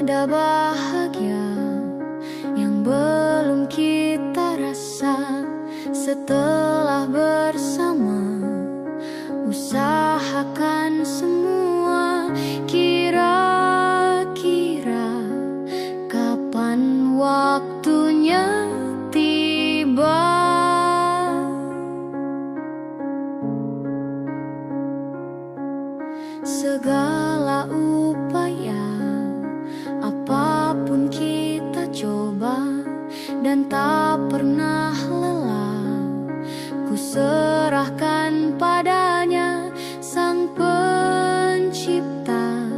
ada bahagia yang belum kita rasa setelah bersama. Usahakan semua, kira-kira kapan waktunya tiba. Segala upaya, apapun kita coba dan tak pernah lelah. Ku serahkan padanya, Sang Pencipta.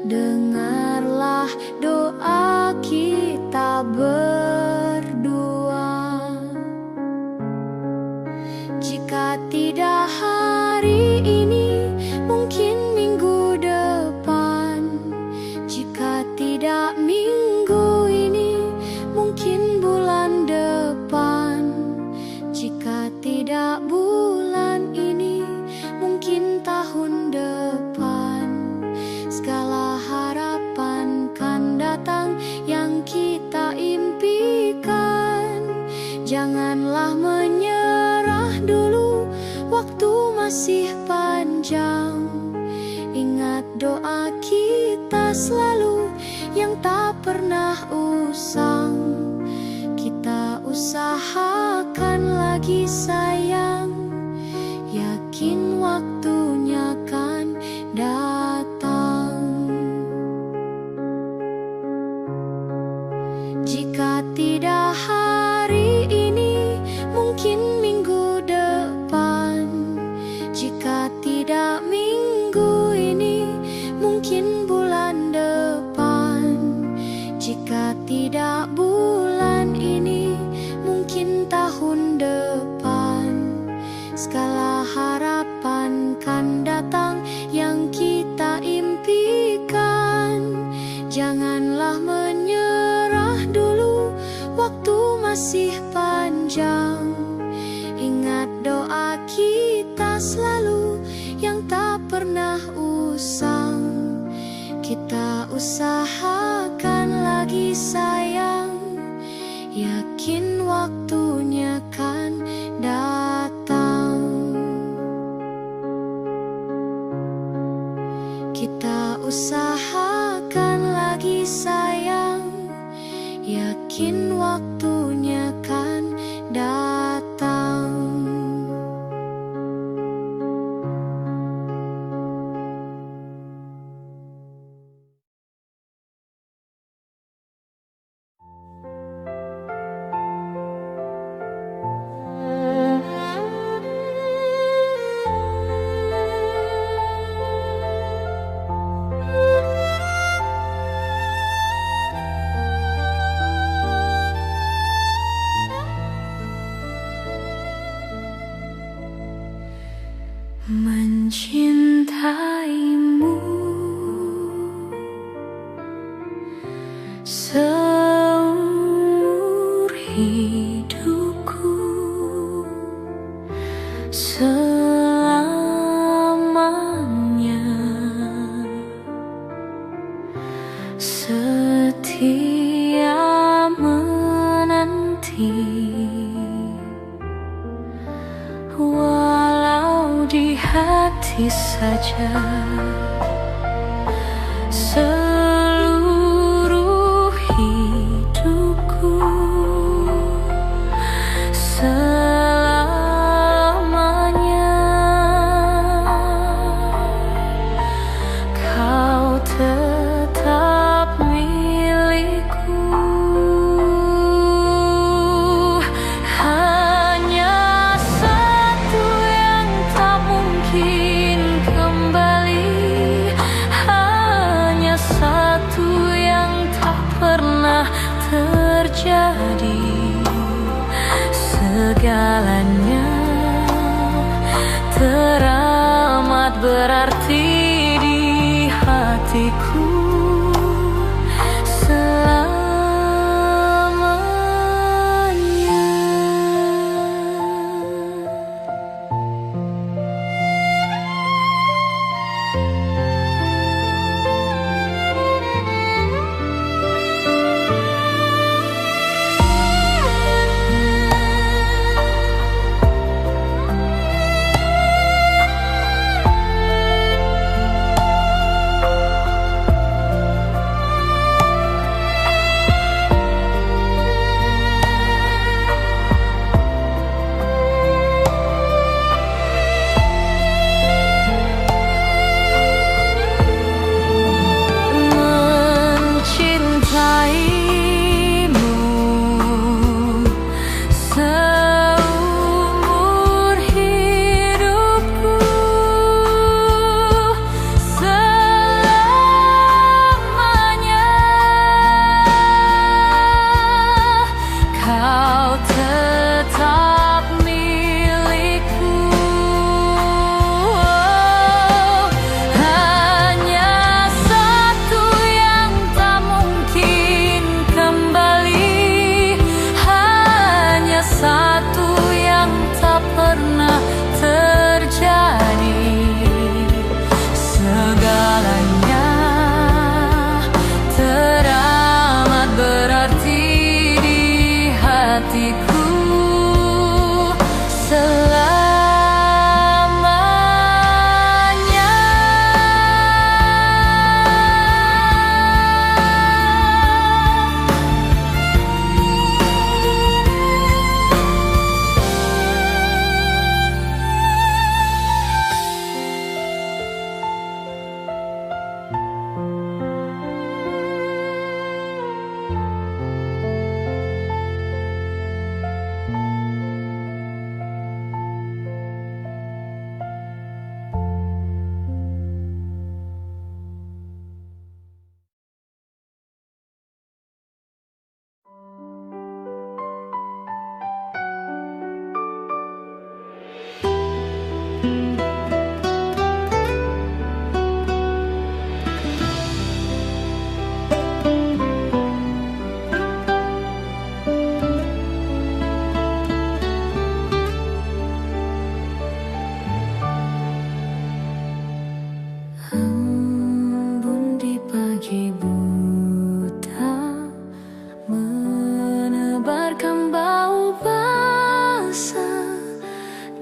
Dengarlah doa kita berdua. Jika tidak hari ini, mungkin minggu depan. Jika tidak minggu ini, mungkin bulan depan. Jika tidak bulan ini, mungkin tahun depan. Segala harapan kan datang yang kita impikan. Janganlah menyerah dulu, waktu masih panjang. Ingat doa kita selalu yang tak pernah usang. Kita usahakan lagi sayang, yakin waktunya kan datang. Jika tidak hari ini, mungkin minggu depan. Jika tidak minggu ini, mungkin bulan depan. Jika tidak bulan ini, mungkin tahun depan. Segala harapan kan datang yang kita impikan. Janganlah menyerah dulu, waktu masih panjang. Ingat doa kita selalu yang tak pernah usang. Kita usahakan lagi sayang, yakin waktunya kan datang. Kita usahakan lagi sayang, yakin waktunya kan datang. Mencintaimu seumur hidupku, selamanya setia menanti. Walau di hati saja, seluruh hidupku selamanya kau tetap milikku. Terjadi segalanya teramat berarti di hatiku selamanya.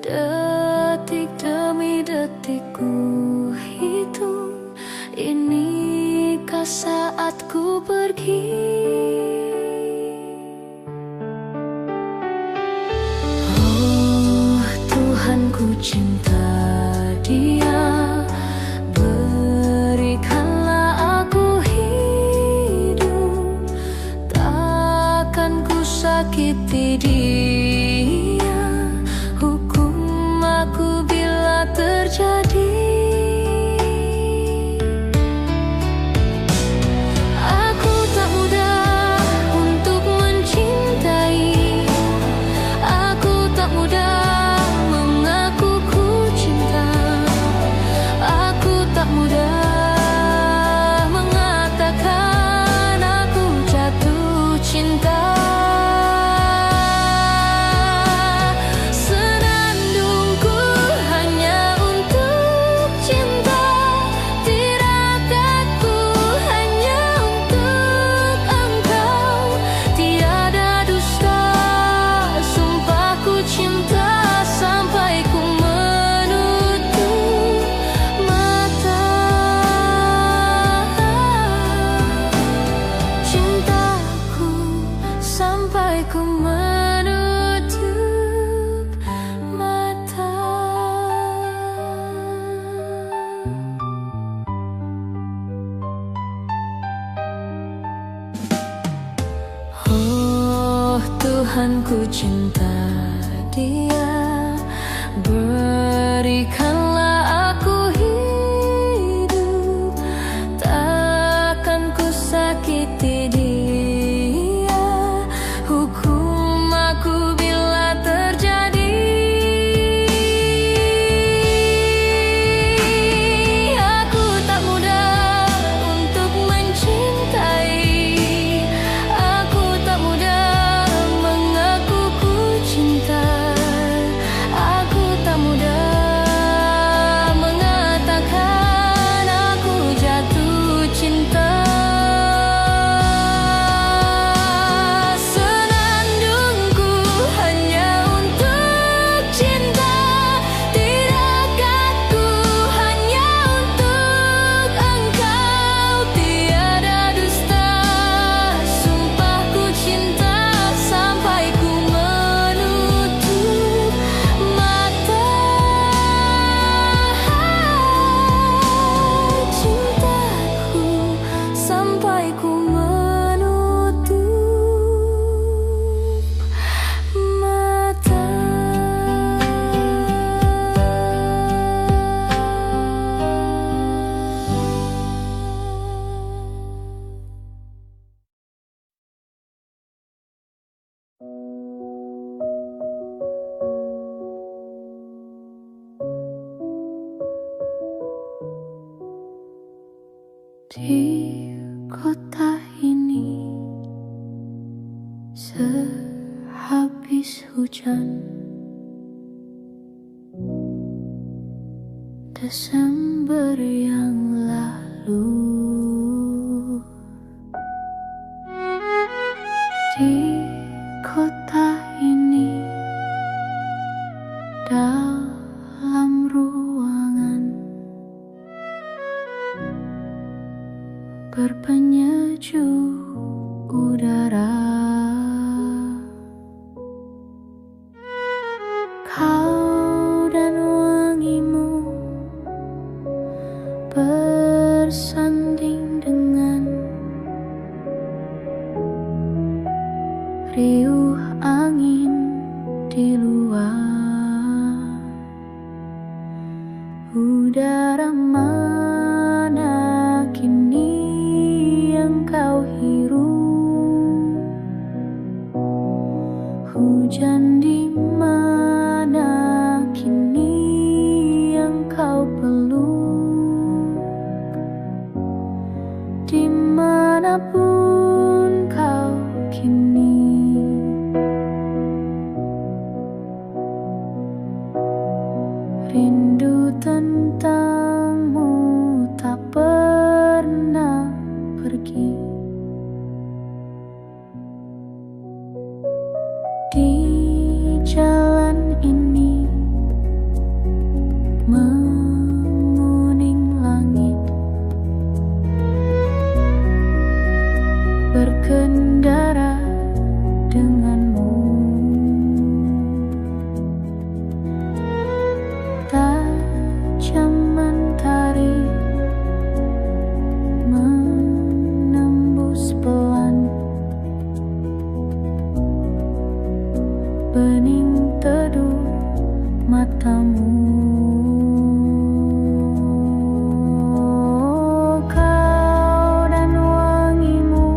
Detik demi detik ku hitung, inikah saatku pergi. Oh Tuhan, ku cinta Dia, berikanlah aku hidup, takkan ku sakiti Dia, hukum aku bila terjadi. Aku tak mudah untuk mencintai, aku tak mudah mengaku ku cinta, aku tak mudah mengatakan aku jatuh cinta. Senandungku hanya untuk cinta, tirakatku hanya untuk Engkau. Tiada dusta, sumpahku cinta sampai ku menutup mata. Cintaku sampai ku menutup mata. Oh Tuhan, ku cinta Dia, berikanlah aku hidup, takkan ku sakiti Dia, hukum aku bila terjadi. Aku tak mudah untuk mencintai, aku tak mudah mengaku ku cinta, aku tak mudah mengatakan aku jatuh cinta. Senandungku hanya untuk cinta, tirakatku hanya untuk Engkau. Tiada dusta, sumpahku cinta sampai ku menutup mata. Cintaku sampai ku menutup mata. Di kota ini, sehabis hujan Desember yang lalu, di kota ini, dalam ruangan berpenyejuk udara, kau dan wangimu bersanding dengan riuh angin di luar. Udara mana kini yang kau hirup? Hujan di mana kini yang kau peluk? Dimanapun kau kini, rindu tentangmu tak pernah pergi. Di jalan ini matamu. Kau dan wangimu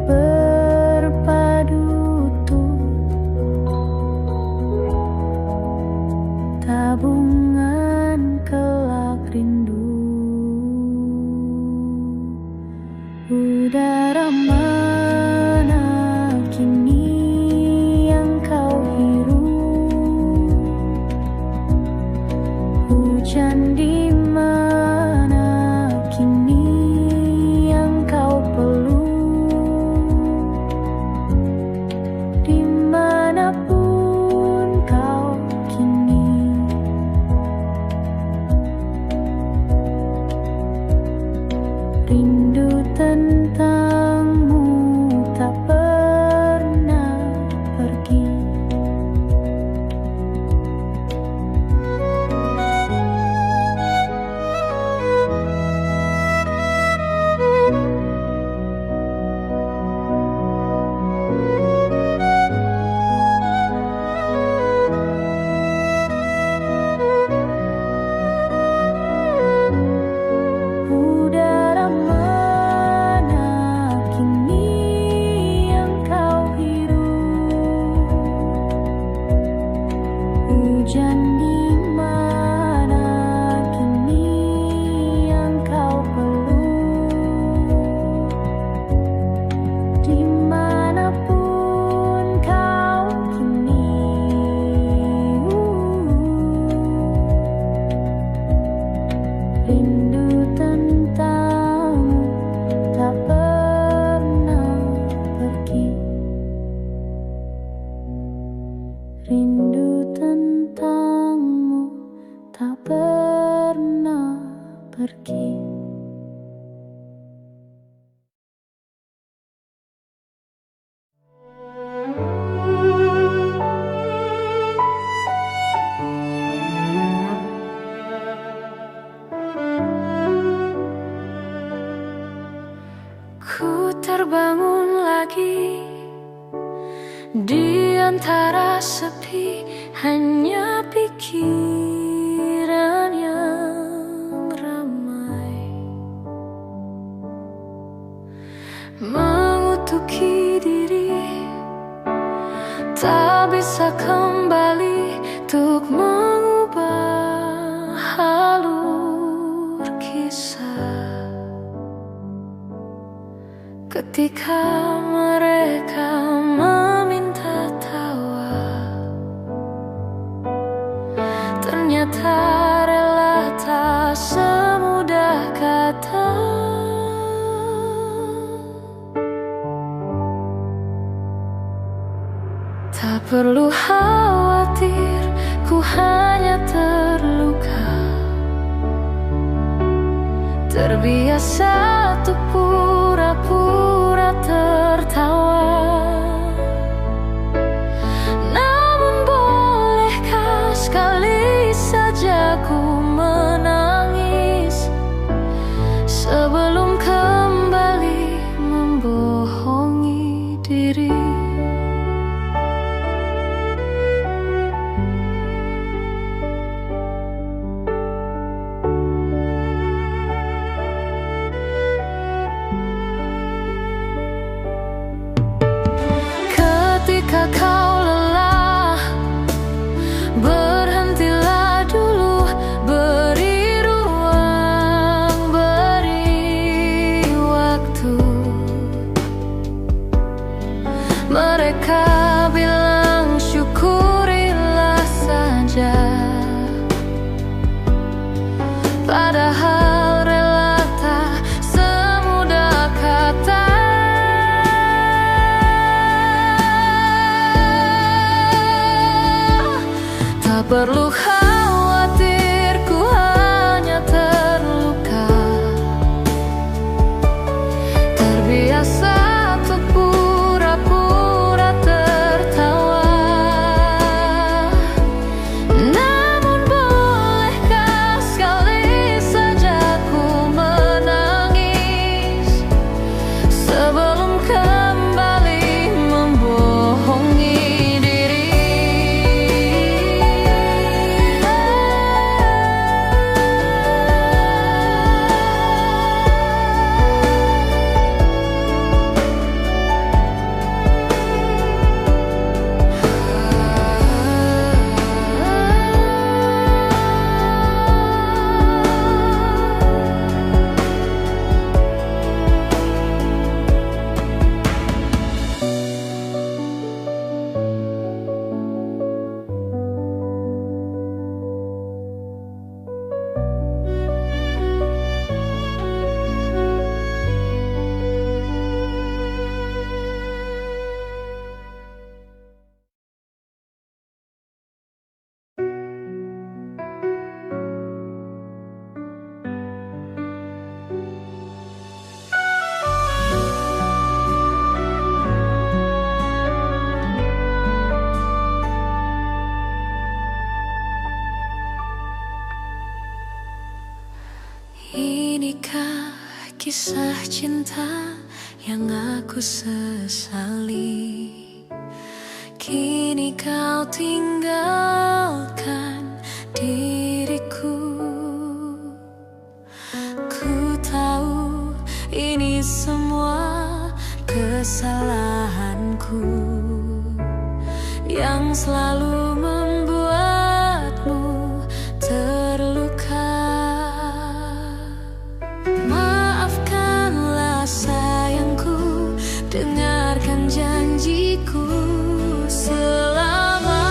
berpadu tuh, tabungan kelak rindu. Udara mana kini yang kau hirup? Hujan di mana kini yang kau peluk? Dimanapun kau kini, rindu tentangmu tak pernah pergi. Udara mana kini yang kau hirup? Hujan di mana kini yang kau peluk? Dimanapun kau kini, rindu tentangmu tak pernah pergi. Rindu tentangmu tak pernah pergi. Ku terbangun lagi di antara sepi, hanya pikiran yang ramai mengutuki diri, tak bisa kembali untuk mengubah alur kisah. Ketika mereka meminta tawa, ternyata rela tak semudah kata. Tak perlu khawatir, ku hanya terluka, terbiasa untuk pura-pura tertawa. Namun bolehkah sekali saja ku menangis sebelum kembali membohongi diri. Ketika kau lelah, berhentilah dulu, beri ruang, beri waktu. Mereka bilang syukurilah saja, padahal rela tak semudah kata. Tak perlu khawatir, ku hanya terluka, terbiasa untuk pura-pura tertawa. Namun bolehkah sekali saja ku menangis sebelum kembali membohongi diri. Inikah kisah cinta yang aku sesali? Kini kau tinggalkan diriku. Ku tahu ini semua kesalahanku yang selalu membuatmu terluka. Maafkanlah sayangku, dengarkan janjiku. Selama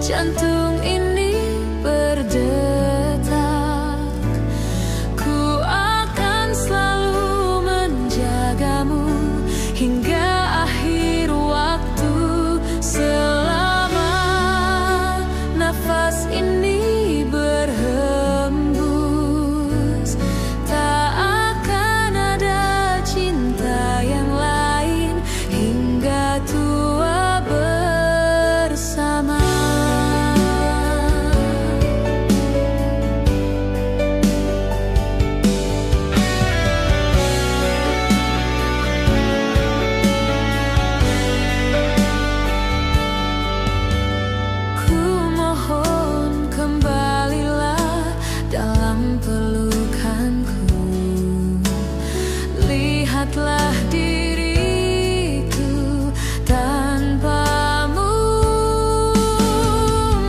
jantung ini berdetak, ku akan selalu menjagamu hingga akhir waktu. Selama nafas ini berhembus, tak akan ada cinta yang lain hingga tua bersama. Ku mohon kembalilah dalam pelukanku. Lihatlah diriku tanpamu.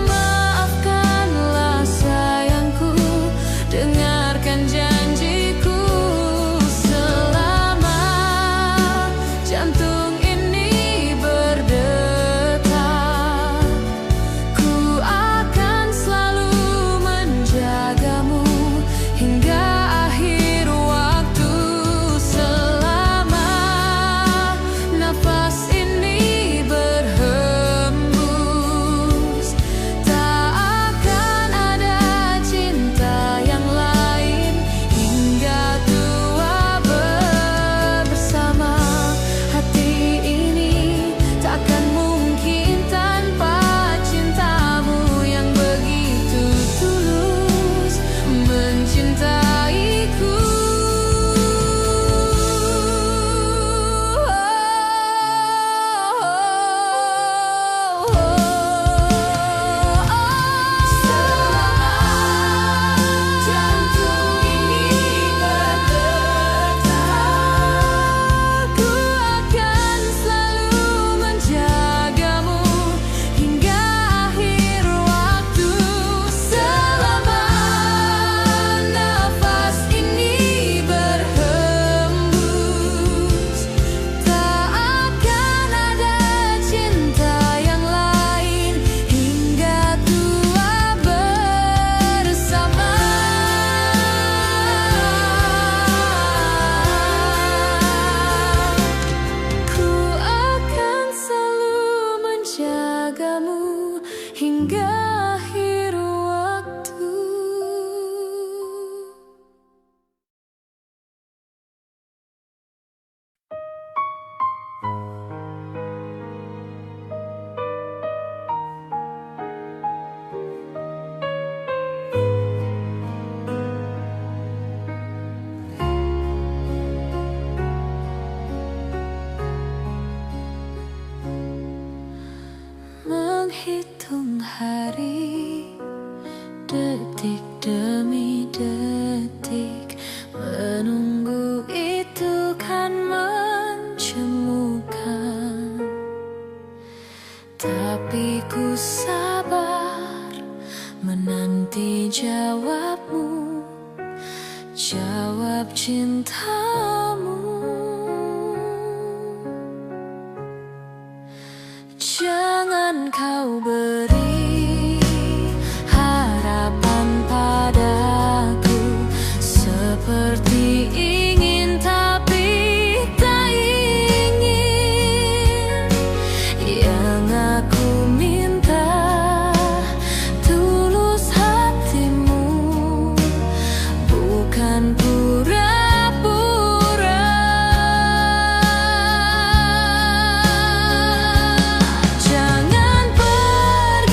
Maafkanlah sayangku, dengarkan janjiku. Selama jantung ini berdetak, ku akan selalu menjagamu hingga akhir waktu. Selama nafas ini berhembus, tak akan ada cinta yang lain hingga tua bersama. Hati ini takkan mungkin tanpa cintamu yang begitu tulus mencintaiku. Selama jantung ini berdetak, ku akan selalu menjagamu hingga akhir waktu. Selama nafas ini berhembus, tak akan ada cinta yang lain hingga tua bersama. Ku akan selalu menjagamu hingga akhir waktu. Menghitung hari, detik demi detik, menunggu itu kan mencemukan. Tapi ku sabar menanti jawabmu, jawab cintamu. Jangan kau beri harapan padaku seperti ingin tapi tak ingin. Yang aku minta tulus hatimu, bukan pura-pura. Jangan pergi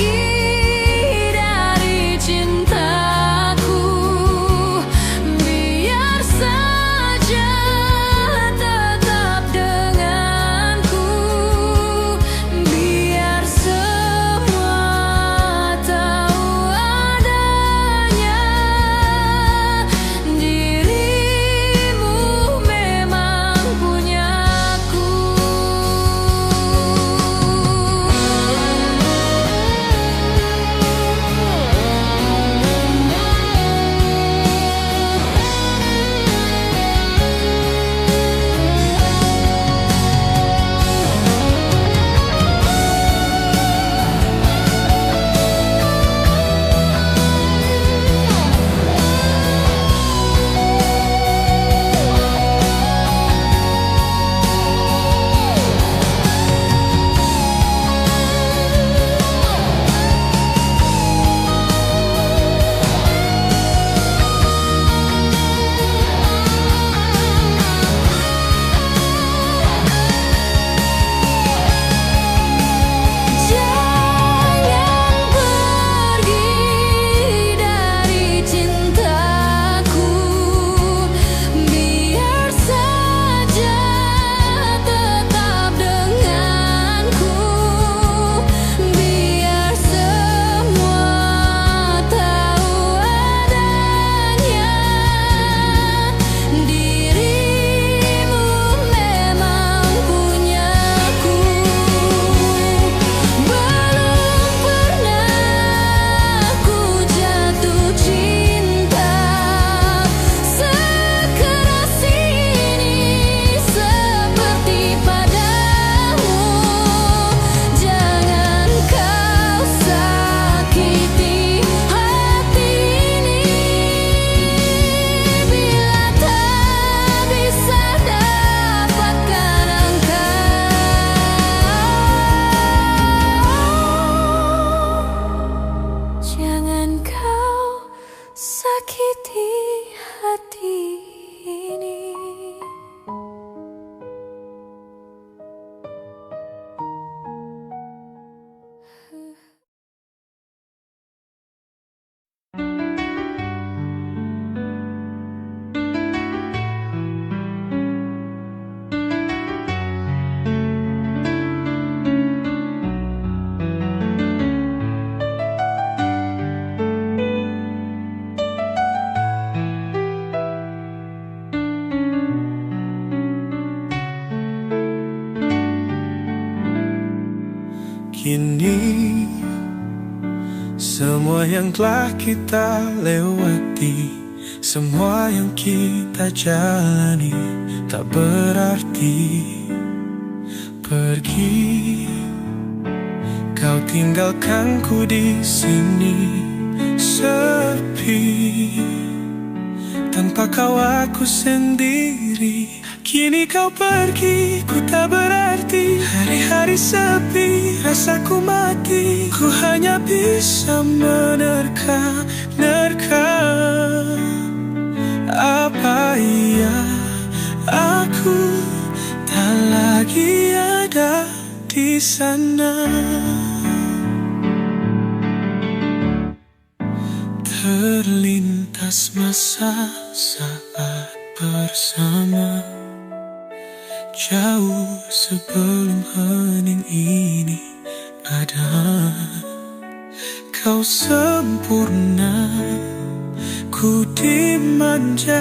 Semua yang telah kita lewati, semua yang kita jalani, tak berarti pergi. Kau tinggalkanku di sini sepi, tanpa kau aku sendiri. Kini kau pergi, ku tak berarti. Hari-hari sepi, rasaku mati. Ku hanya bisa menerka-nerka. Apa iya aku tak lagi ada di sana? Terlintas masa saat bersama, jauh sebelum hening ini ada. Kau sempurna, ku dimanja,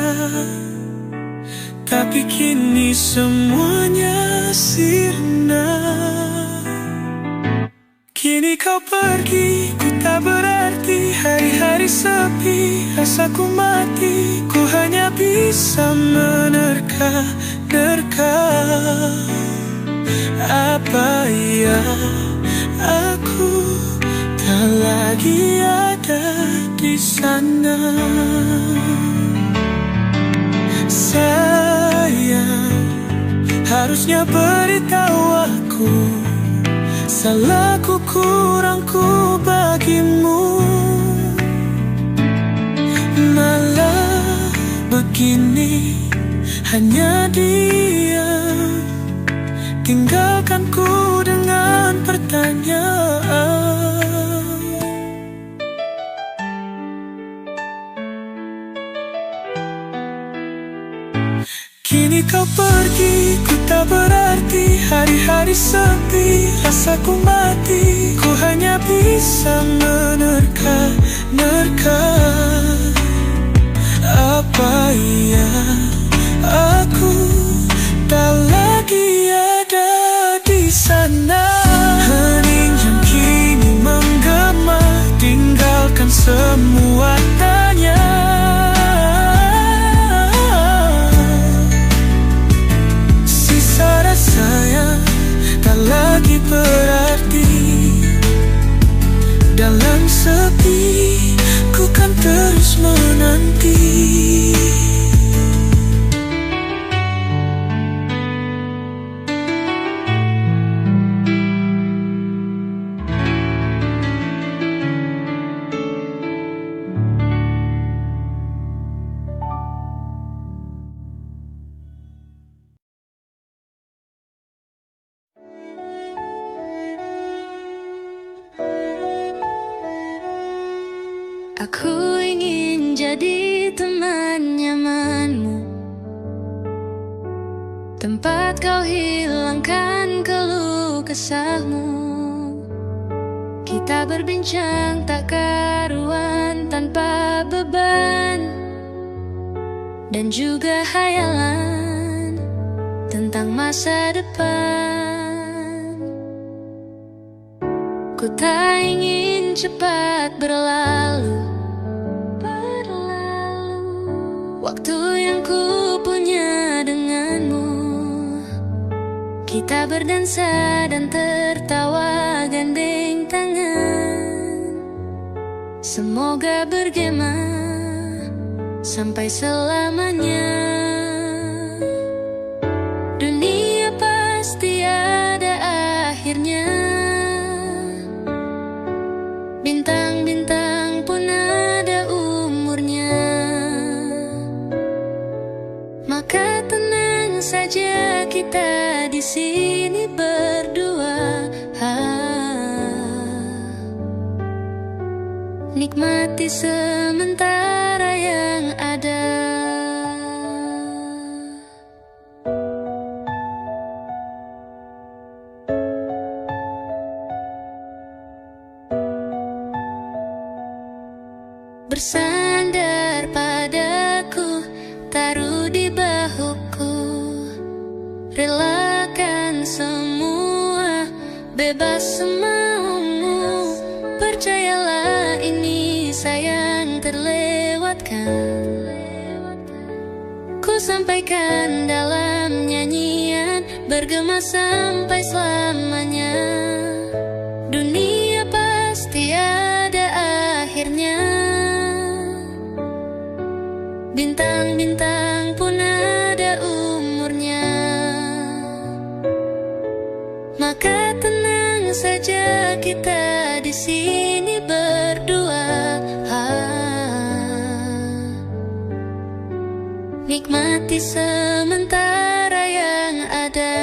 tapi kini semuanya sirna. Kini kau pergi, ku tak berarti. Hari-hari sepi, rasaku mati. Ku hanya bisa menerka-nerka. Apa ya aku tak lagi ada di sana? Sayang, harusnya beritahu aku. Salahku, kurangku bagimu. Malah begini, hanya diam, tinggalkanku dengan pertanyaan. Kini kau pergi, ku tak berarti. Hari-hari sepi, rasaku mati. Ku hanya bisa menerka-nerka. Apa iya aku tak lagi ada di sana? Hening yang kini menggema, tinggalkan semua tanya. Sayang tak lagi berarti. Dalam sepi, ku kan terus menanti. Aku ingin jadi teman nyamanmu, tempat kau hilangkan keluh kesahmu. Kita berbincang tak karuan tanpa beban, dan juga hayalan tentang masa depan. Ku tak ingin cepat berlalu waktu yang ku punya denganmu. Kita berdansa dan tertawa gandeng tangan. Semoga bergema sampai selamanya. Dunia pasti ada akhirnya. Bintang-bintang pun ada umurnya. Maka tenang saja kita di sini berdua. Nikmati sementara yang ada. Bersandar padaku, taruh di bahuku. Relakan semua, bebas semaumu. Percaya percayalah ini sayang terlewatkan. Ku sampaikan dalam nyanyian, bergema sampai selamanya. Dunia pasti ada akhirnya. Bintang-bintang pun ada umurnya. Maka tenang saja kita di sini berdua. Nikmati sementara yang ada.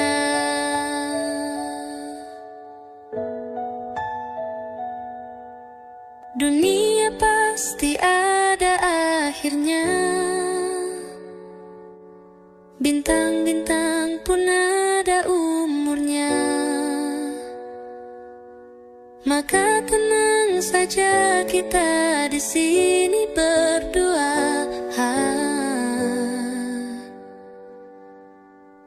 Dunia pasti ada akhirnya. Bintang-bintang pun ada umurnya. Maka tenang saja kita di sini berdua.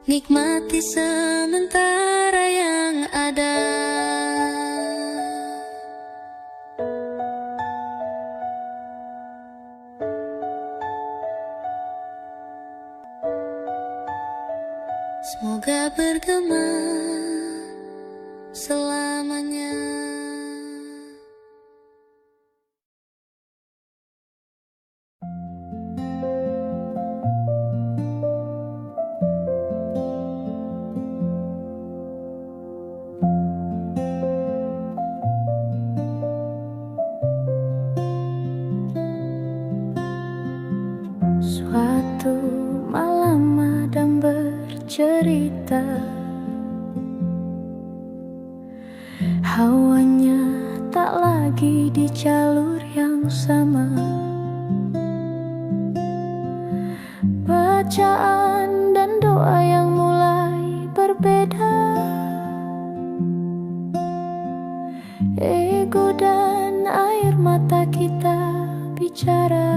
Nikmati sementara yang ada. Semoga bergema selamanya. Suatu malam Adam bercerita, hawanya tak lagi di jalur yang sama. Bacaan dan doa yang mulai berbeda. Ego dan air mata kita bicara.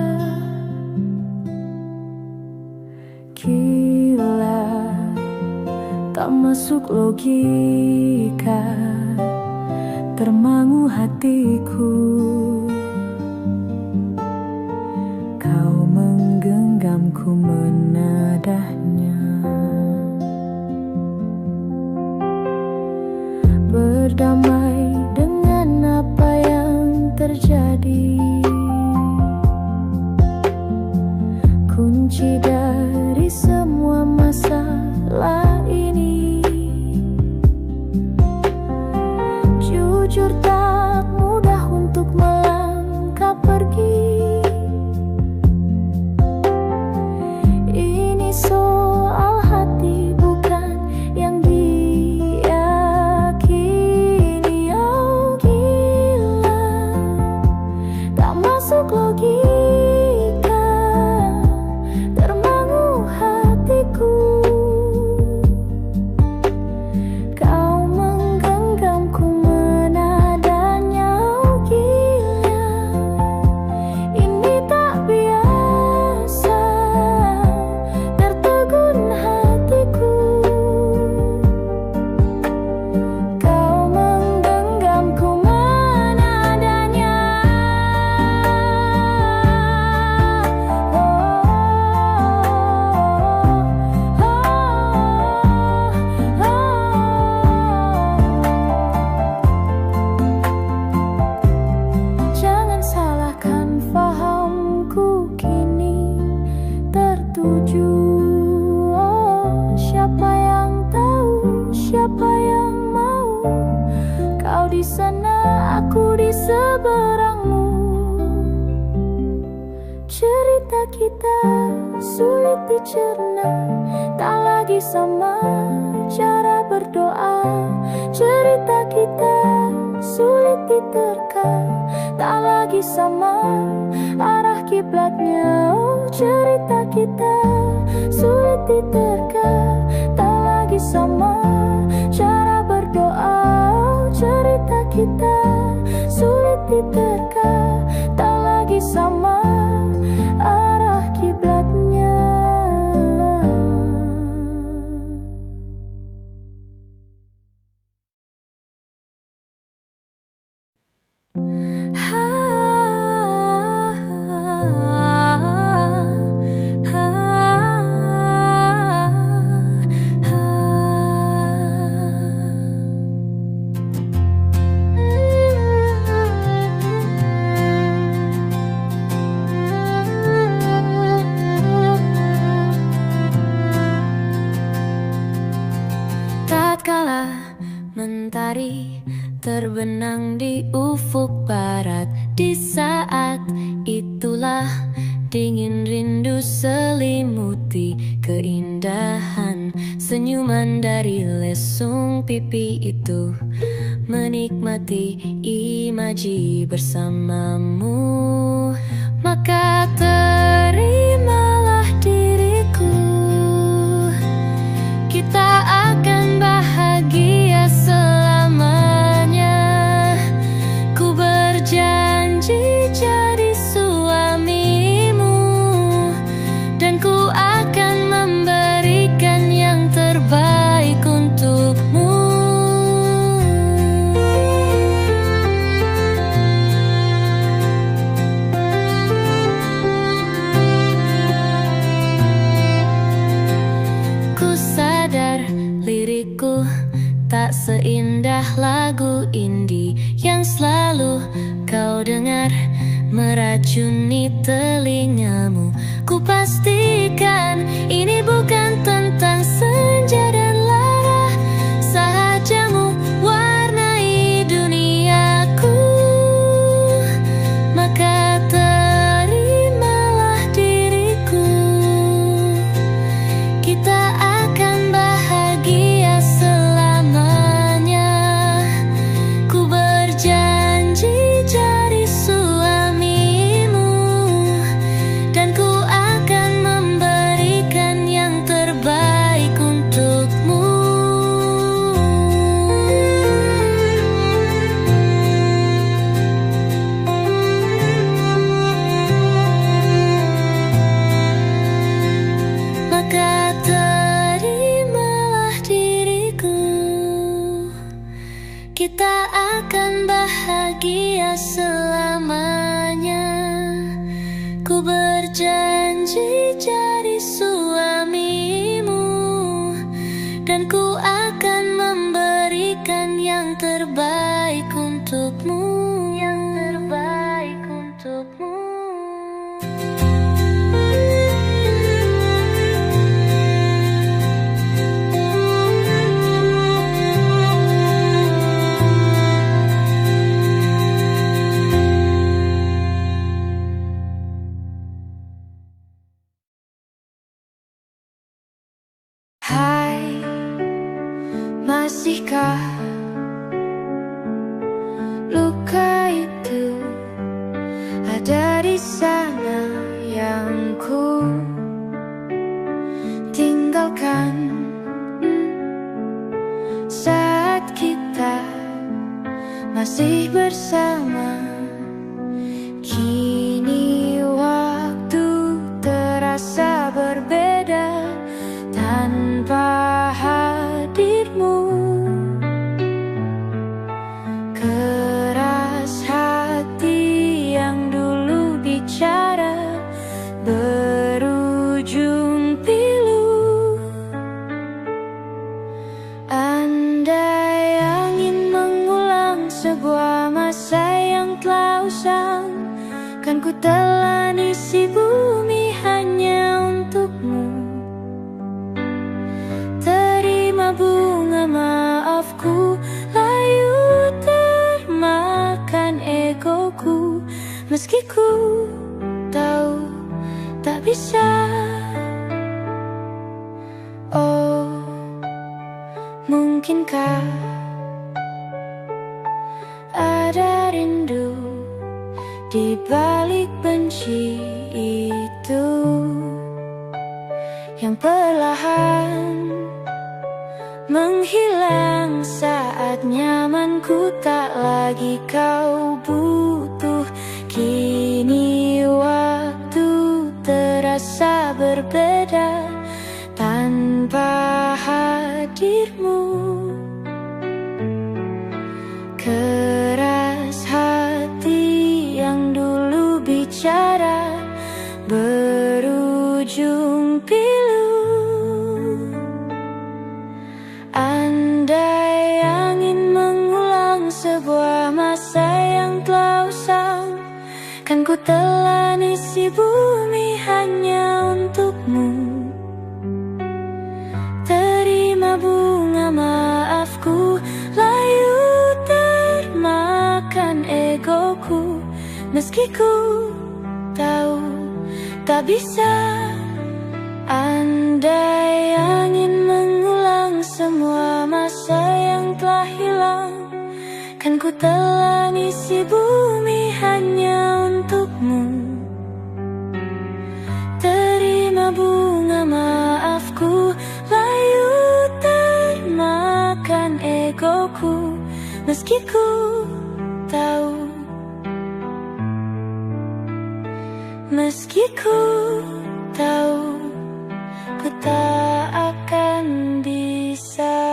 Gila, tak masuk logika, termangu hatiku. Kau menggenggamku menadahnya. Berdamai dengan apa yang terjadi. Kunci dari semua masalah ini, jujur tak mudah untuk melangkah pergi. Ini soal hati bukan yang diyakini. Oh gila, tak masuk logika. Cerita kita sulit dicerna, tak lagi sama cara berdoa. Cerita kita sulit diterka, tak lagi sama arah kiblatnya. Oh, cerita kita sulit diterka, tak lagi sama cara berdoa. Oh, cerita kita sulit diterka, tak lagi sama arah kiblatnya. Saat itulah dingin rindu selimuti keindahan senyuman dari lesung pipi itu, menikmati imaji bersamamu. Maka terimalah diriku, kita akan bahagia selamanya. Ku berjanji jadi suamimu, dan ku akan memberikan yang terbaik untukmu. Ku sadar lirikku tak seindah lagu indie yang selalu kau dengar meracuni telingamu. Ku pastikan ini bukan tentang senja dan lara, sahajamu warnai duniaku. Maka terimalah diriku, kita akan bahagia selamanya. Ku berjanji jadi suamimu, dan ku akan memberikan yang terbaik untukmu. Maka terimalah diriku, kita akan bahagia selamanya. Ku berjanji jadi suamimu, dan ku akan memberikan yang terbaik untukmu. Yang terbaik untukmu. Hai, masihkah luka itu ada di sana yang ku tinggalkan saat kita masih bersama? Kini waktu terasa berbeda tanpa hadirmu. Keras hati yang dulu bicara berujung pilu. Andai angin mengulang sebuah masa yang telah usang, kan ku telan isi bumi hanya untukmu. Terima bunga maafku, layu termakan egoku, meski ku tahu tak bisa. Oh, mungkinkah ada rindu di balik benci itu yang perlahan menghilang saat nyamanku tak lagi kau butuh. Kini waktu terasa berbeda tanpa hadirmu. Keras hati yang dulu bicara berujung pilu. Andai angin mengulang sebuah masa yang telah usang, kan ku telan isi bumi hanya untukmu. Terima bunga maafku, layu termakan egoku, meski ku tahu tak bisa. Andai angin mengulang semua masa yang telah hilang, kan ku telan isi bumi hanya untukmu. Terima bunga maafku, layu termakan egoku, meski ku tahu, meski ku tahu, ku tak akan bisa.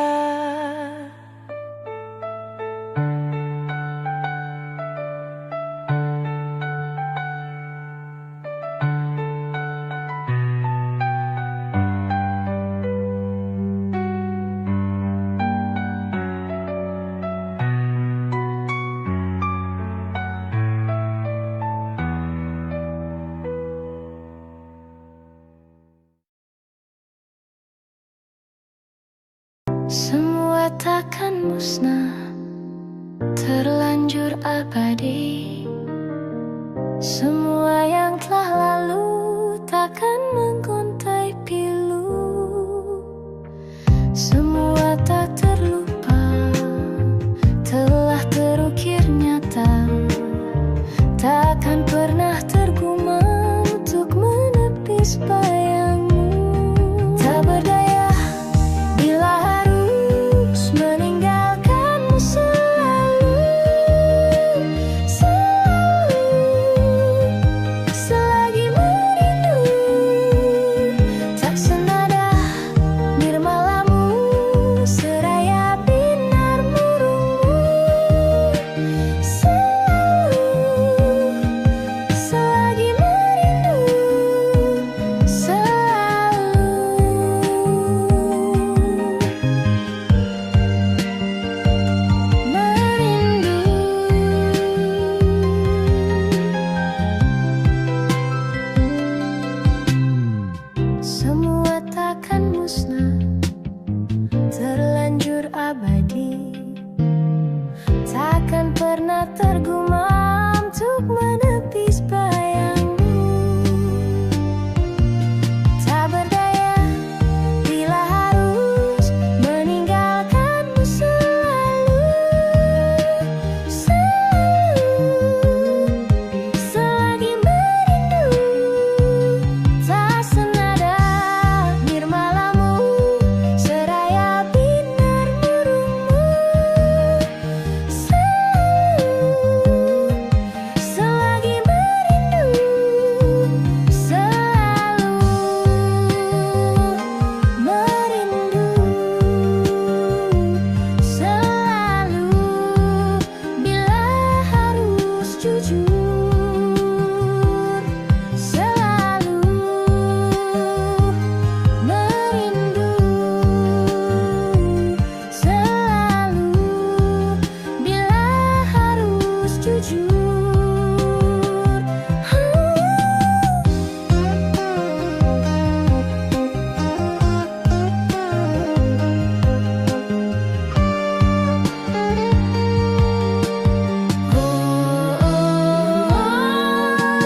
Semua takkan musnah, terlanjur abadi. Semua yang telah lalu takkan menggontai pilu. Semua tak terlupa, telah terukir nyata. Takkan pernah tergumam untuk menepis bayangmu. Tak berdaya bila harus meninggalkanmu selalu, selalu, selagi merindu. Tak senada nirmalamu, seraya binar murungmu. Selalu, selagi merindu, selalu merindu. Semua takkan musnah, terlanjur abadi. Takkan pernah tergumam untuk menepis bayangmu. Tak berdaya bila harus meninggalkanmu selalu, selalu, selagi merindu. Tak senada nirmalamu, seraya binar murungmu. Selalu, selagi merindu, selalu merindu, selalu bila harus jujur, selalu merindu, selalu bila harus jujur.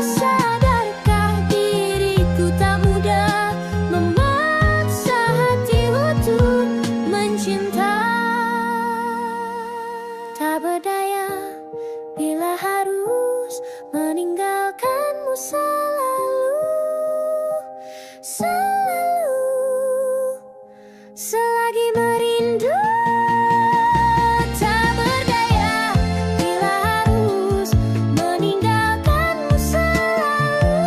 Sadarkah diriku tak mudah memaksa hati untuk mencinta. Tak berdaya bila harus meninggalkanmu selalu, selalu, selagi merindu. Tak berdaya bila harus meninggalkanmu selalu,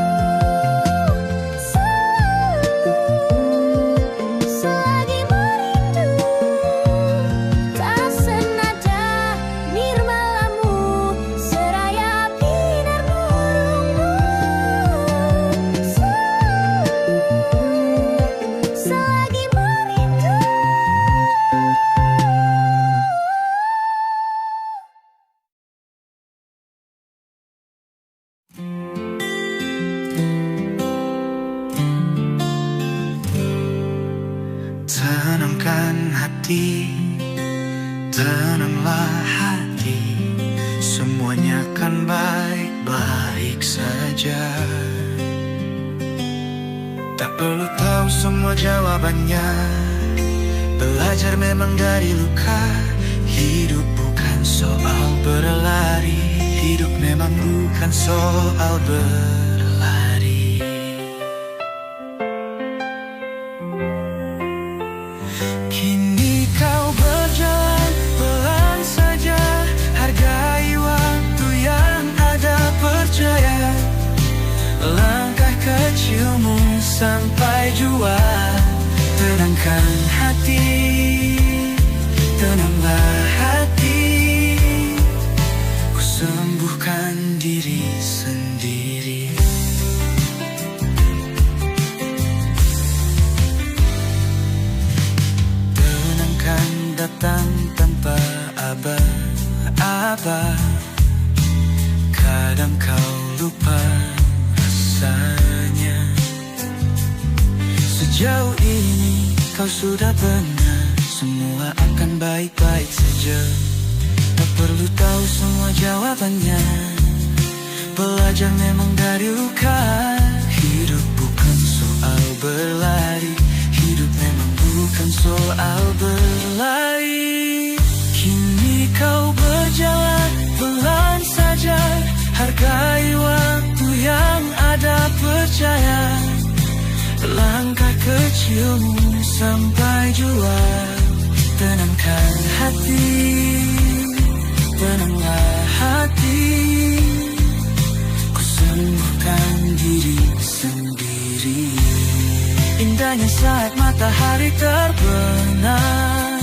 selalu, selagi merindu. Tak senada nirmalamu, seraya binar murungmu. Selalu, selagi merindu. Tenangkan hati, tenanglah hati, semuanya kan baik-baik baik-baik saja. Tak perlu tahu semua jawabannya. Belajar memang dari luka. Hidup bukan soal berlari. Hidup memang bukan soal berlari. Kini kau berjalan pelan saja. Hargai waktu yang ada, percaya. Langkah kecilmu sampai jua. Tenangkan hati, tenanglah hati. Ku sembuhkan diri sendiri. Tenangkan datang tanpa aba-aba. Kadang kau lupa rasanya. Sejauh ini kau sudah benar. Semua akan baik-baik saja. Tak perlu tahu semua jawabannya. Belajar memang dari luka. Hidup bukan soal berlari. Hidup memang bukan soal berlari. Kini kau berjalan pelan saja. Hargai waktu yang ada, percaya. Langkah kecilmu sampai jua. Tenangkan hati, tenanglah hati. Ku sembuhkan diri sendiri. Indahnya saat matahari terbenam.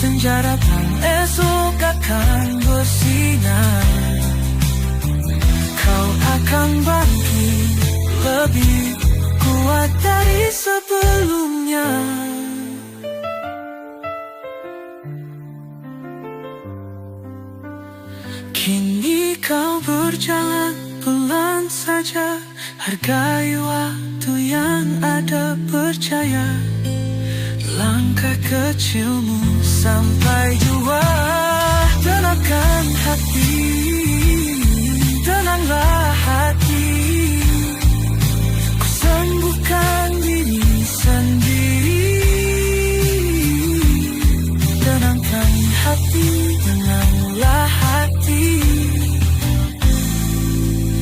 Senja datang esok akan bersinar. Kau akan bangkit lebih kuat dari sebelumnya. Kini kau berjalan pelan saja. Hargai waktu yang ada, percaya. Langkah kecilmu sampai jua. Tenangkan hati, tenanglah hati. Ku sembuhkan diri sendiri. Tenangkan hati, tenanglah hati.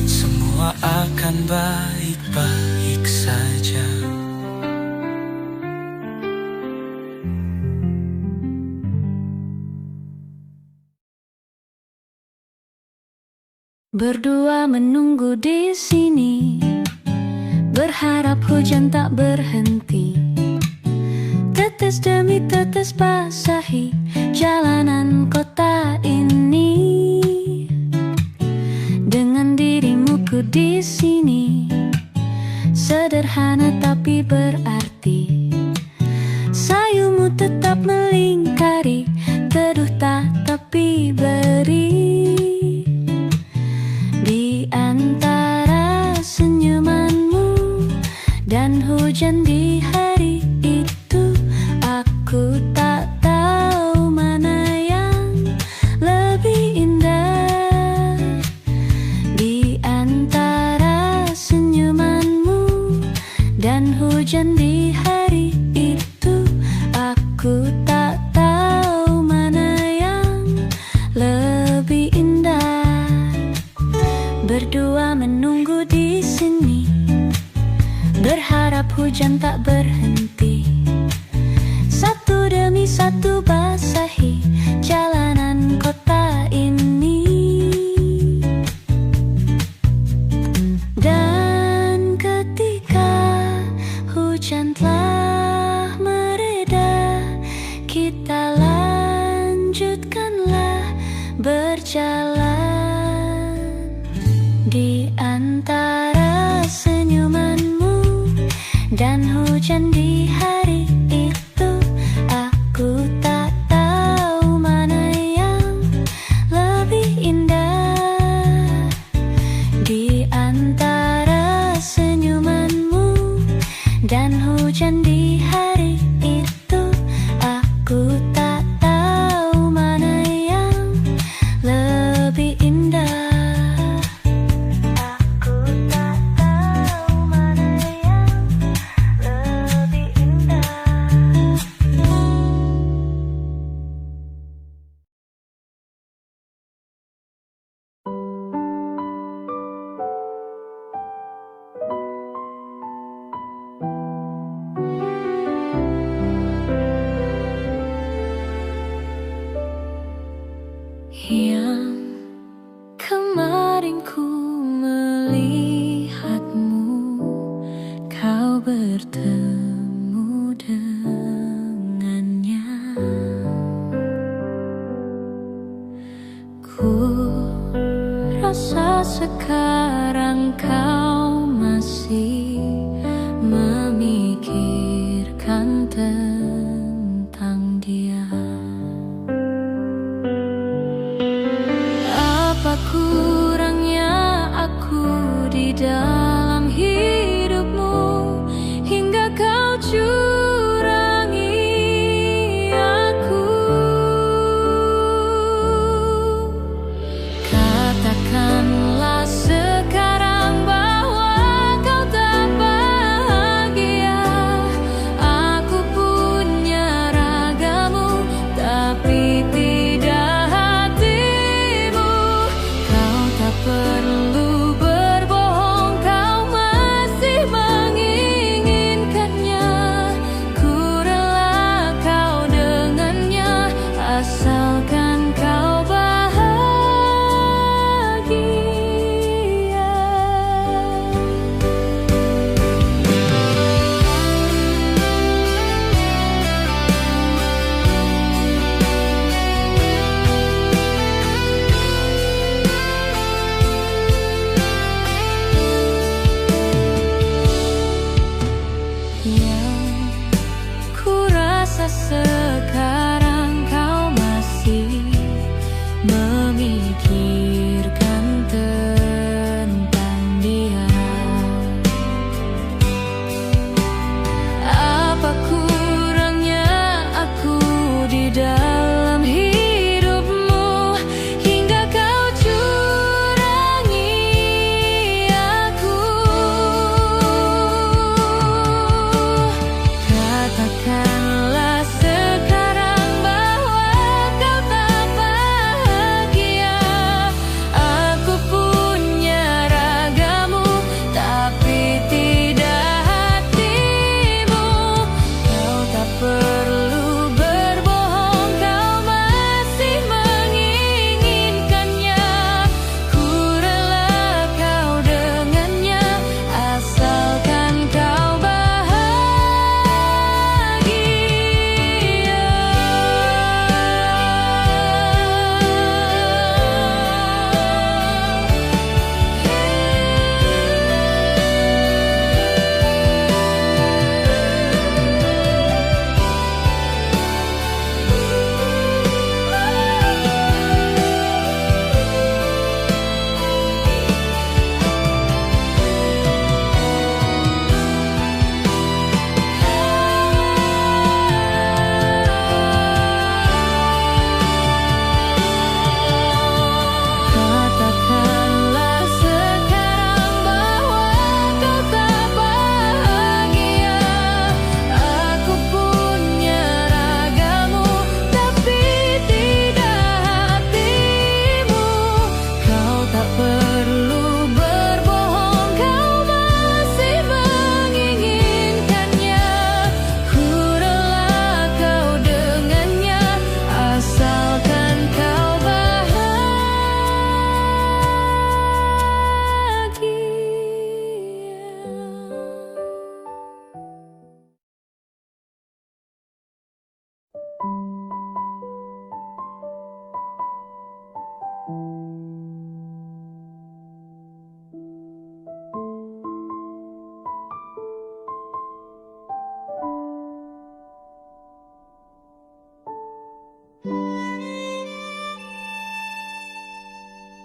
Semua akan baik-baik saja. Berdua menunggu di sini, berharap hujan tak berhenti. Tetes demi tetes basahi jalanan kota ini. Dengan dirimu ku di sini, sederhana tapi berarti. Sayumu tetap melingkari, teduh tak tapi beri. Di antara senyumanmu dan hujan di hari itu, aku tak tahu mana yang lebih indah. Di antara senyumanmu dan hujan di hari itu, aku tak tahu mana yang lebih indah. Berdua menunggu di sini, berharap hujan tak berhenti. Satu demi satu basahi jalanan kota ini. Dan ketika hujan telah mereda, kita lanjutkanlah berjalan. Di antara senyumanmu dan hujan di hari itu, aku tak tahu mana yang lebih indah. Di antara senyumanmu dan hujan di hari itu, aku tak tahu mana yang lebih indah. melihatmu, kau bertemu dengannya. Ku rasa sekarang kau masih memikirkan tentang dia. Apa kurangnya aku di dalam hidupmu hingga kau curangi aku? Katakanlah sekarang bahwa kau tak bahagia. Aku punya ragamu, tapi tidak hatimu. Kau tak perlu berbohong, kau masih menginginkannya. Ku rela kau dengannya, asalkan kau bahagia. Yang ku rasa sekarang kau masih memikirkan tentang dia. Apa kurangnya aku di dalam hidupmu hingga kau curangi aku? Katakanlah sekarang bahwa kau tak bahagia. Aku punya ragamu, tapi tidak hatimu. Kau tak perlu berbohong, kau masih menginginkannya. Ku rela kau dengannya, asalkan kau katakanlah sekarang bahwa kau tak bahagia. Aku punya ragamu, tapi tidak hatimu. Kau tak perlu berbohong, kau masih menginginkannya. Ku rela kau dengannya, asalkan kau bahagia.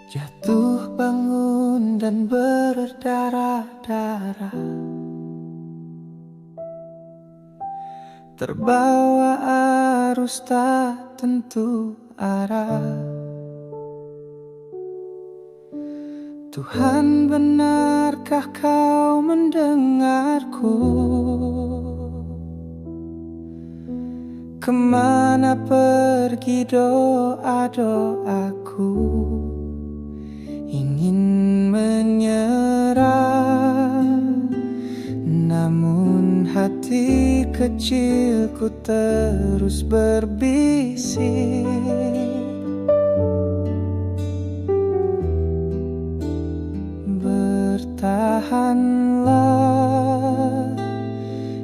Jatuh bangun dan berdarah-darah, terbawa arus tak tentu arah. Tuhan, benarkah kau mendengarku? Kemana pergi doa-doaku? Ingin menyerah, namun hati kecilku terus berbisik. bertahanlah.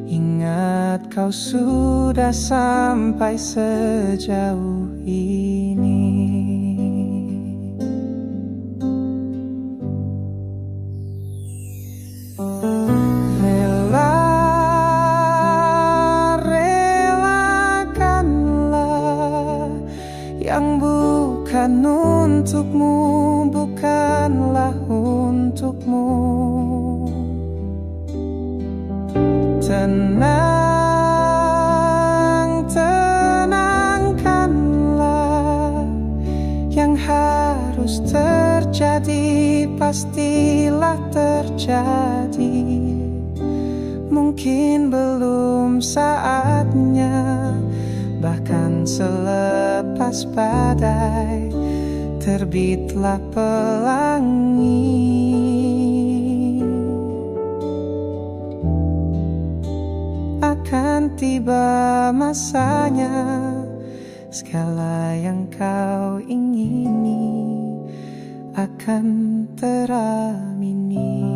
Ingat kau sudah sampai sejauh ini. Relakanlah yang bukan untukmu, bukanlah untukmu. Tenang, tenangkanlah. Yang harus terjadi pastilah terjadi. Mungkin belum saatnya, bahkan selepas badai terbitlah pelangi. Akan tiba masanya, segala yang kau ingini akan teramini.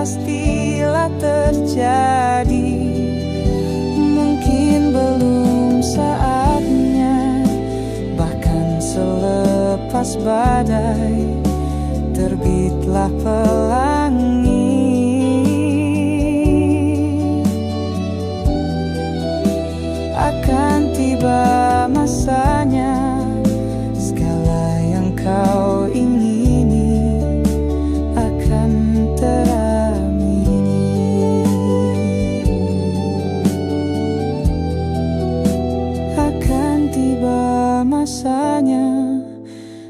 Pastilah terjadi. Mungkin belum saatnya, bahkan selepas badai terbitlah pelangi. Akan tiba masanya, segala yang kau ingini akan teramini. Akan tiba masanya,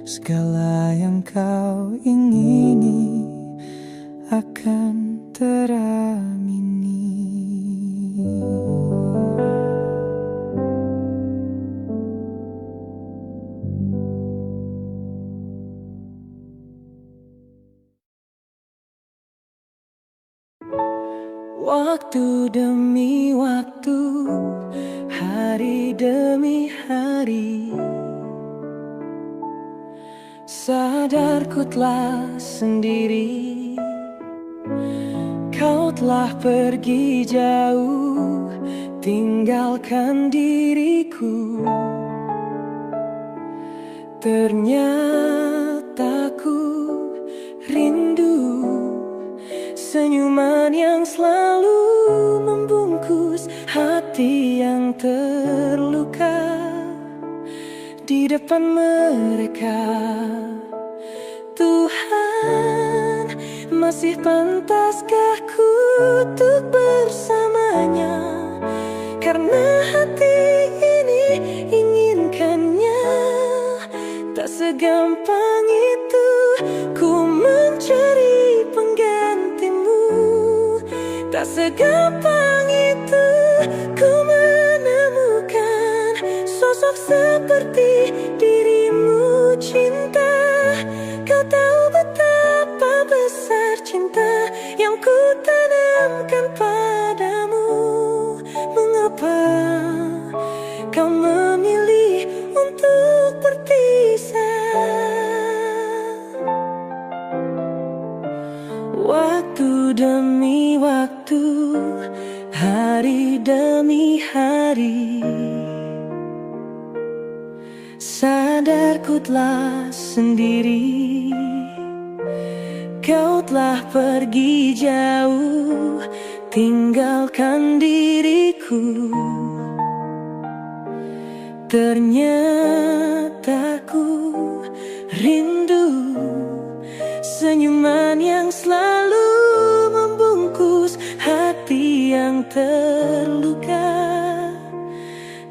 segala yang kau ingini akan teramini. Waktu demi waktu, hari demi hari, sadarku telah sendiri. Kau telah pergi jauh, tinggalkan diriku. Ternyata ku rindu senyuman yang selalu membungkus hati yang terluka di depan mereka. Tuhan, masih pantaskah ku untuk bersamanya? Karena hati ini inginkannya. Tak segampang itu ku mencari penggantimu. Tak segampang itu ku menemukan sosok seperti dirimu. Cinta, kau tahu betapa besar cinta yang ku tanamkan padamu. Mengapa kau memilih untuk berpisah? Waktu demi waktu, hari demi hari, sadar ku telah sendiri. Kau telah pergi jauh, tinggalkan diriku. Ternyata ku rindu senyuman yang selalu membungkus hati yang terluka.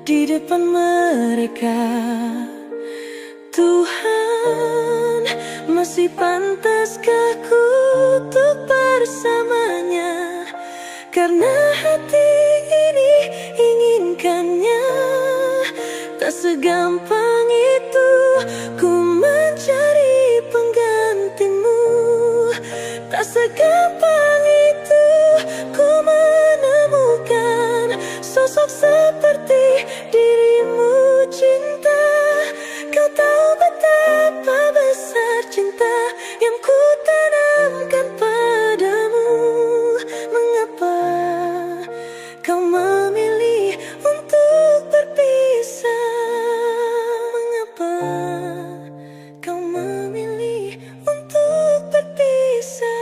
Di depan mereka, Tuhan, masih pantaskah ku untuk bersamanya? Karena hati ini inginkannya. Tak segampang itu ku mencari penggantimu. Tak segampang itu ku menemukan sosok seperti dirimu, cinta. Kau tahu betapa besar cinta yang ku tanamkan padamu. Mengapa kau memilih untuk berpisah? Mengapa kau memilih untuk berpisah?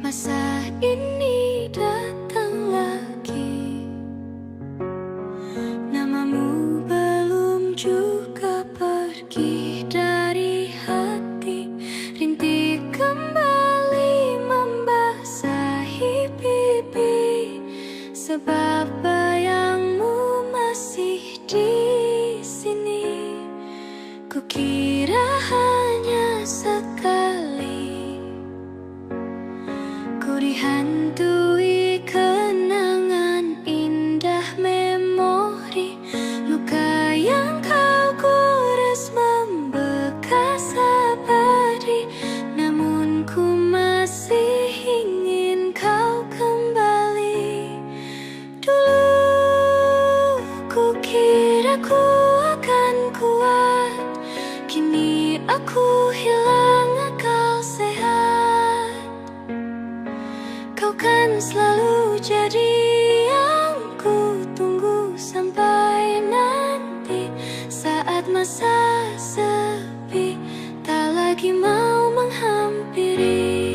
Masa ini datang lagi, namamu belum juga pergi dari hati. Rintik kembali membasahi pipi, sebab bayangmu masih di sini. Kukira hanya sekali ku dihantui kenangan indah memori. Luka yang kau gores membekas abadi. Namun ku masih ingin kau kembali. Dulu ku kira ku akan kuat, kini aku hilang akal sehat. Kau kan selalu jadi yang ku tunggu sampai nanti. Saat masa sepi tak lagi mau menghampiri.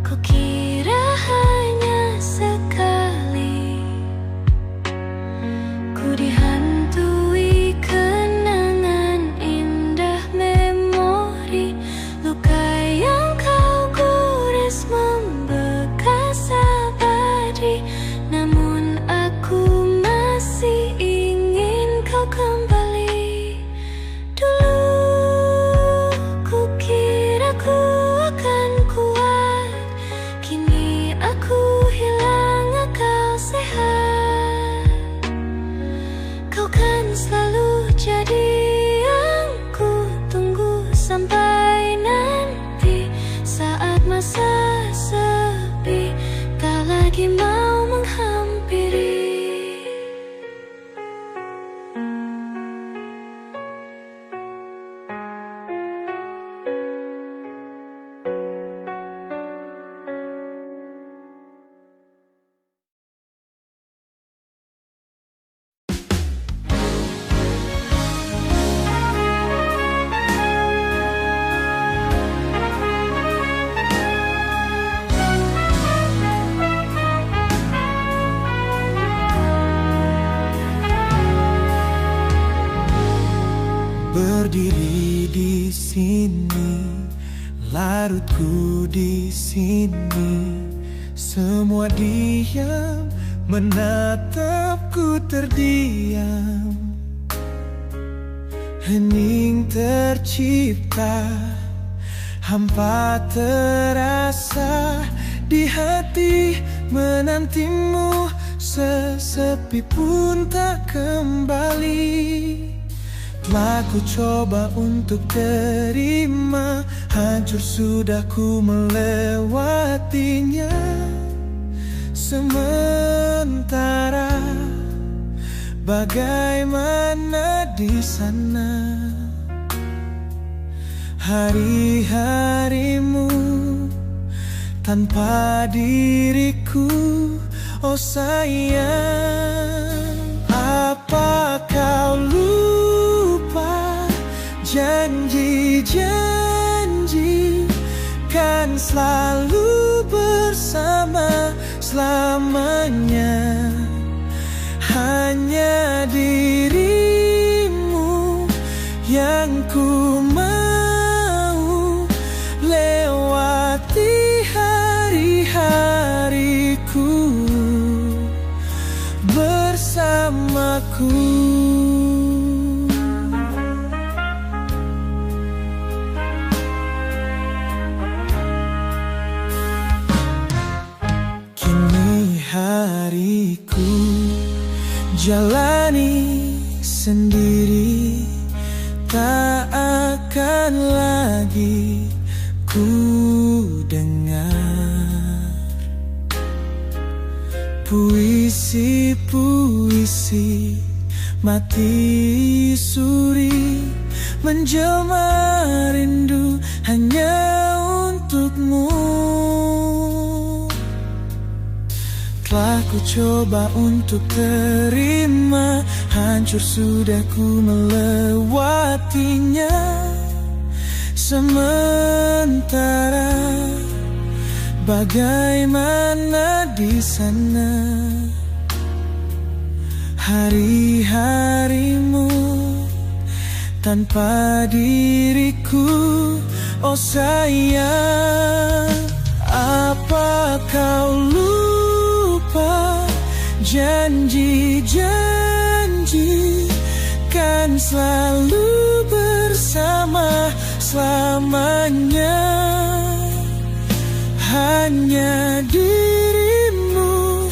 Kukira hanya sekali ku dihantui kenangan indah memori. Luka yang kau gores membekas abadi. Namun aku masih ingin kau kembali. Dulu ku kira ku akan kuat, kini aku hilang akal sehat. Kau kan selalu jadi yang ku tunggu sampai nanti. Saat masa sepi tak lagi mau menghampiri. Berdiri di sini, larutku di sini, Semua diam, menatapku terdiam. Hening tercipta, hampa terasa di hati, menantimu sesepi pun tak kembali. Telah ku coba untuk terima, hancur sudah ku melewatinya. Sementara bagaimana di sana hari-harimu tanpa diriku, oh sayang. Apa kau lupa janji-janji kan selalu bersama selamanya? Hanya dirimu yang ku mau, lewati hari-hariku bersamaku. Kini hariku jalani sendiri, tak akan lagi ku dengar puisi-puisi mati suri, menjelma rindu hanya untukmu. Telah ku coba untuk terima, hancur sudah ku melewatinya. Sementara bagaimana di sana hari-harimu tanpa diriku, oh sayang. Apa kau lupa janji-janji kan selalu bersama selamanya? Hanya dirimu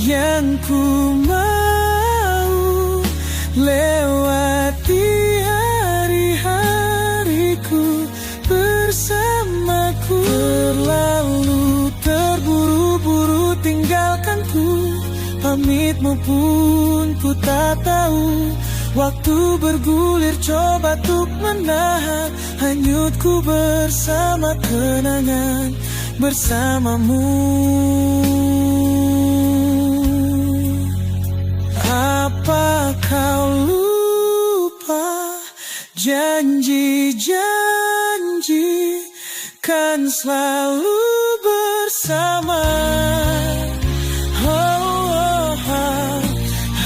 yang ku mau, lewati hari-hariku bersamaku. Terlalu terburu-buru tinggalkanku, pamitmu pun ku tak tahu. Waktu bergulir coba untuk menahan hanyutku bersama kenangan bersamamu. Apa kau lupa janji-janji kan selalu bersama?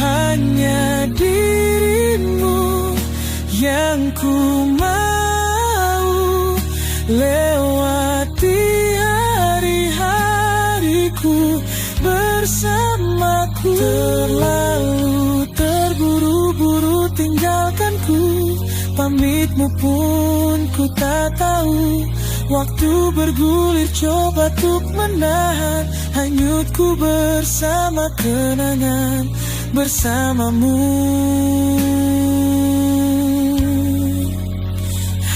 Hanya dirimu yang ku mau, lewati hari-hariku bersamaku. Terlalu terburu-buru tinggalkanku, pamitmu pun ku tak tahu. Waktu bergulir coba untuk menahan hanyutku bersama kenangan bersamamu.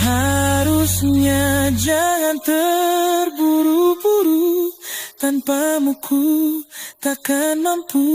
Harusnya jangan terburu-buru, tanpamu ku takkan mampu.